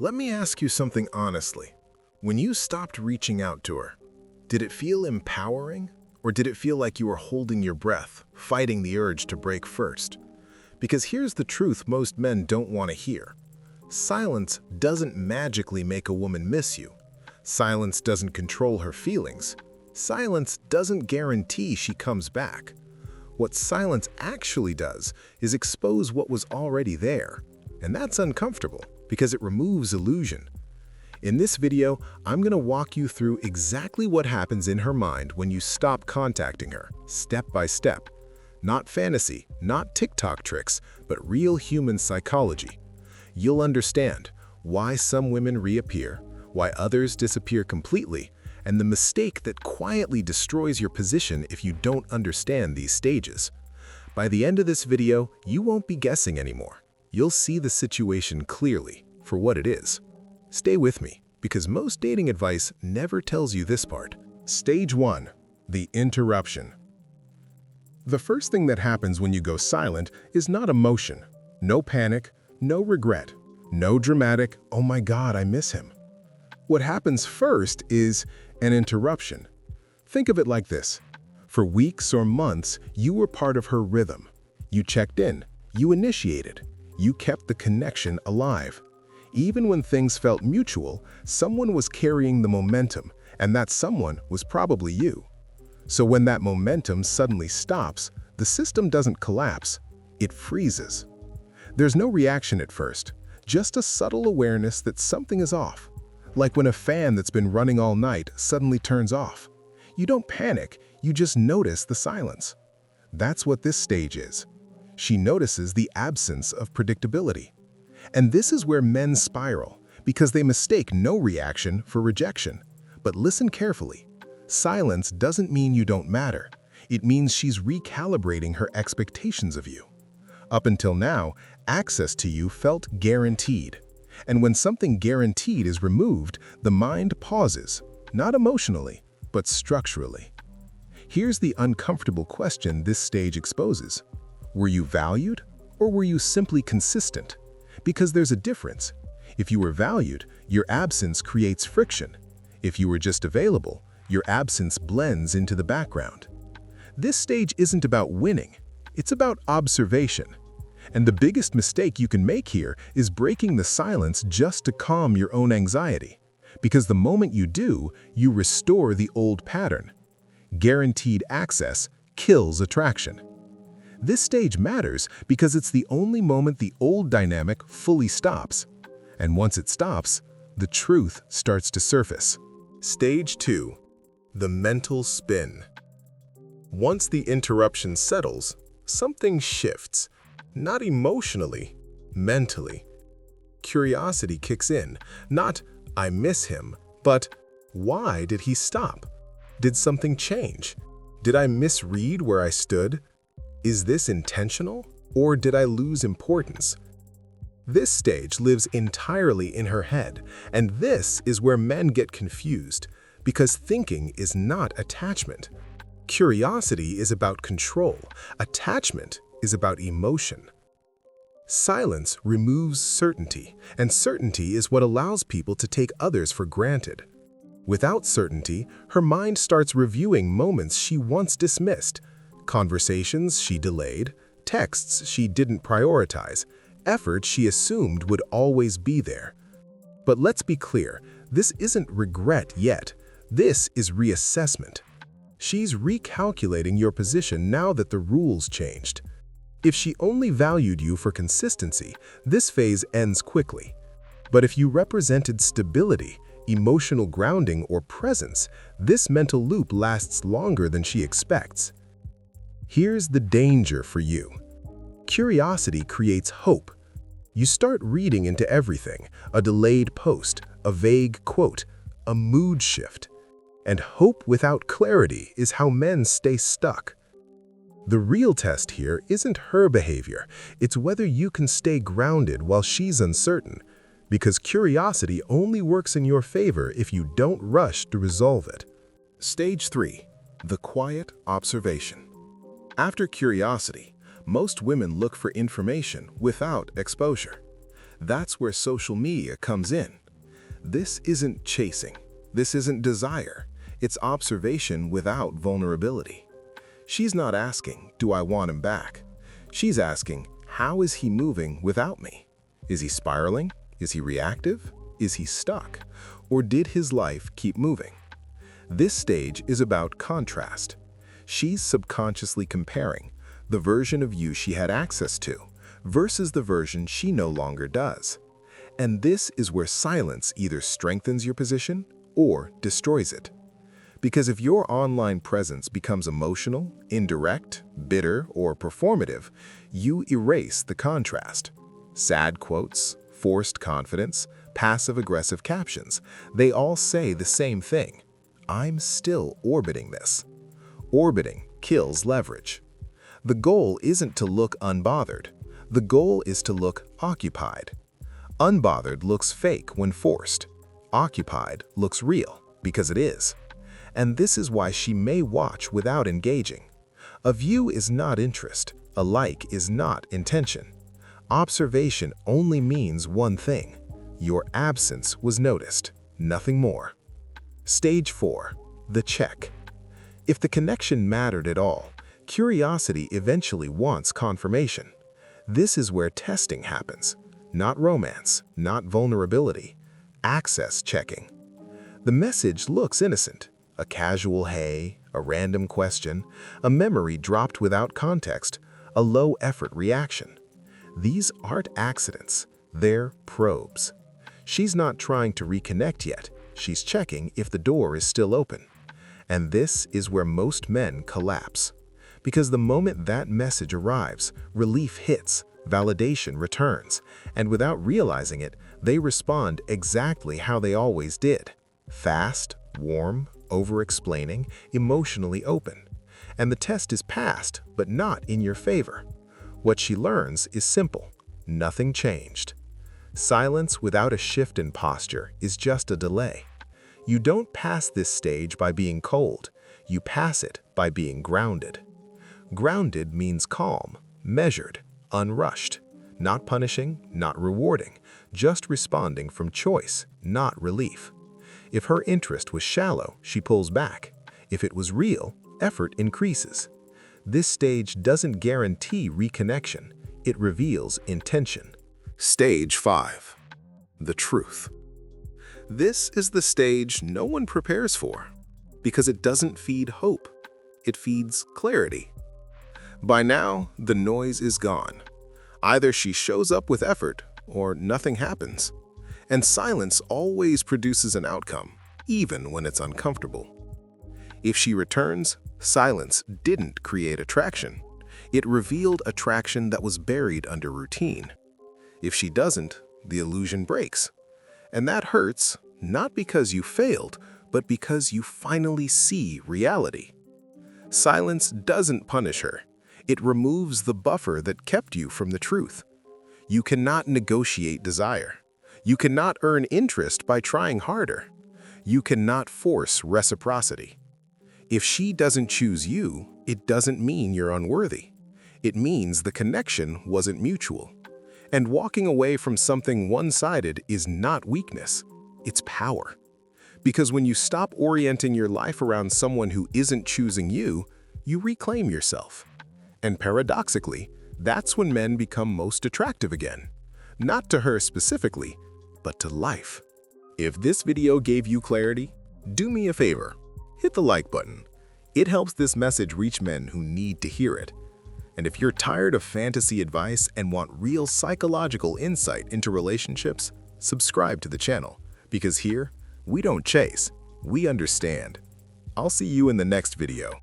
Let me ask you something honestly. When you stopped reaching out to her, did it feel empowering? Or did it feel like you were holding your breath, fighting the urge to break first? Because here's the truth most men don't want to hear. Silence doesn't magically make a woman miss you. Silence doesn't control her feelings. Silence doesn't guarantee she comes back. What silence actually does is expose what was already there. And that's uncomfortable because it removes illusion. In this video, I'm going to walk you through exactly what happens in her mind when you stop contacting her, step by step. Not fantasy, not TikTok tricks, but real human psychology. You'll understand why some women reappear, why others disappear completely, and the mistake that quietly destroys your position if you don't understand these stages. By the end of this video, you won't be guessing anymore. You'll see the situation clearly for what it is. Stay with me, because most dating advice never tells you this part. Stage 1. The interruption. The first thing that happens when you go silent is not emotion. No panic, no regret, no dramatic, "Oh my God, I miss him." What happens first is an interruption. Think of it like this. For weeks or months, you were part of her rhythm. You checked in, you initiated, you kept the connection alive. Even when things felt mutual, someone was carrying the momentum, and that someone was probably you. So when that momentum suddenly stops, the system doesn't collapse, it freezes. There's no reaction at first, just a subtle awareness that something is off. Like when a fan that's been running all night suddenly turns off. You don't panic, you just notice the silence. That's what this stage is. She notices the absence of predictability. And this is where men spiral, because they mistake no reaction for rejection. But listen carefully. Silence doesn't mean you don't matter. It means she's recalibrating her expectations of you. Up until now, access to you felt guaranteed. And when something guaranteed is removed, the mind pauses, not emotionally, but structurally. Here's the uncomfortable question this stage exposes. Were you valued, or were you simply consistent? Because there's a difference. If you were valued, your absence creates friction. If you were just available, your absence blends into the background. This stage isn't about winning, it's about observation. And the biggest mistake you can make here is breaking the silence just to calm your own anxiety. Because the moment you do, you restore the old pattern. Guaranteed access kills attraction. This stage matters because it's the only moment the old dynamic fully stops. And once it stops, the truth starts to surface. Stage 2. The mental spin. Once the interruption settles, something shifts. Not emotionally, mentally. Curiosity kicks in, not "I miss him," but "Why did he stop? Did something change? Did I misread where I stood? Is this intentional, or did I lose importance?" This stage lives entirely in her head, and this is where men get confused, because thinking is not attachment. Curiosity is about control. Attachment is about emotion. Silence removes certainty, and certainty is what allows people to take others for granted. Without certainty, her mind starts reviewing moments she once dismissed, conversations she delayed, texts she didn't prioritize, effort she assumed would always be there. But let's be clear, this isn't regret yet. This is reassessment. She's recalculating your position now that the rules changed. If she only valued you for consistency, this phase ends quickly. But if you represented stability, emotional grounding, or presence, this mental loop lasts longer than she expects. Here's the danger for you. Curiosity creates hope. You start reading into everything, a delayed post, a vague quote, a mood shift. And hope without clarity is how men stay stuck. The real test here isn't her behavior, it's whether you can stay grounded while she's uncertain, because curiosity only works in your favor if you don't rush to resolve it. Stage 3. The quiet observation. After curiosity, most women look for information without exposure. That's where social media comes in. This isn't chasing. This isn't desire. It's observation without vulnerability. She's not asking, do I want him back? She's asking, how is he moving without me? Is he spiraling? Is he reactive? Is he stuck? Or did his life keep moving? This stage is about contrast. She's subconsciously comparing the version of you she had access to versus the version she no longer does. And this is where silence either strengthens your position or destroys it. Because if your online presence becomes emotional, indirect, bitter, or performative, you erase the contrast. Sad quotes, forced confidence, passive-aggressive captions, they all say the same thing. I'm still orbiting this. Orbiting kills leverage. The goal isn't to look unbothered. The goal is to look occupied. Unbothered looks fake when forced. Occupied looks real, because it is. And this is why she may watch without engaging. A view is not interest. A like is not intention. Observation only means one thing. Your absence was noticed, nothing more. Stage 4. The check. If the connection mattered at all, curiosity eventually wants confirmation. This is where testing happens. Not romance, not vulnerability. Access checking. The message looks innocent. A casual hey, a random question, a memory dropped without context, a low-effort reaction. These aren't accidents, they're probes. She's not trying to reconnect yet, she's checking if the door is still open. And this is where most men collapse. Because the moment that message arrives, relief hits, validation returns, and without realizing it, they respond exactly how they always did. Fast, warm, over-explaining, emotionally open. And the test is passed, but not in your favor. What she learns is simple. Nothing changed. Silence without a shift in posture is just a delay. You don't pass this stage by being cold. You pass it by being grounded. Grounded means calm, measured, unrushed. Not punishing, not rewarding, just responding from choice, not relief. If her interest was shallow, she pulls back. If it was real, effort increases. This stage doesn't guarantee reconnection. It reveals intention. Stage 5. The truth. This is the stage no one prepares for, because it doesn't feed hope. It feeds clarity. By now, the noise is gone. Either she shows up with effort, or nothing happens. And silence always produces an outcome, even when it's uncomfortable. If she returns, silence didn't create attraction. It revealed attraction that was buried under routine. If she doesn't, the illusion breaks. And that hurts, not because you failed, but because you finally see reality. Silence doesn't punish her. It removes the buffer that kept you from the truth. You cannot negotiate desire. You cannot earn interest by trying harder. You cannot force reciprocity. If she doesn't choose you, it doesn't mean you're unworthy. It means the connection wasn't mutual. And walking away from something one-sided is not weakness, it's power. Because when you stop orienting your life around someone who isn't choosing you, you reclaim yourself. And paradoxically, that's when men become most attractive again. Not to her specifically, but to life. If this video gave you clarity, do me a favor. Hit the like button. It helps this message reach men who need to hear it. And if you're tired of fantasy advice and want real psychological insight into relationships, subscribe to the channel. Because here, we don't chase, we understand. I'll see you in the next video.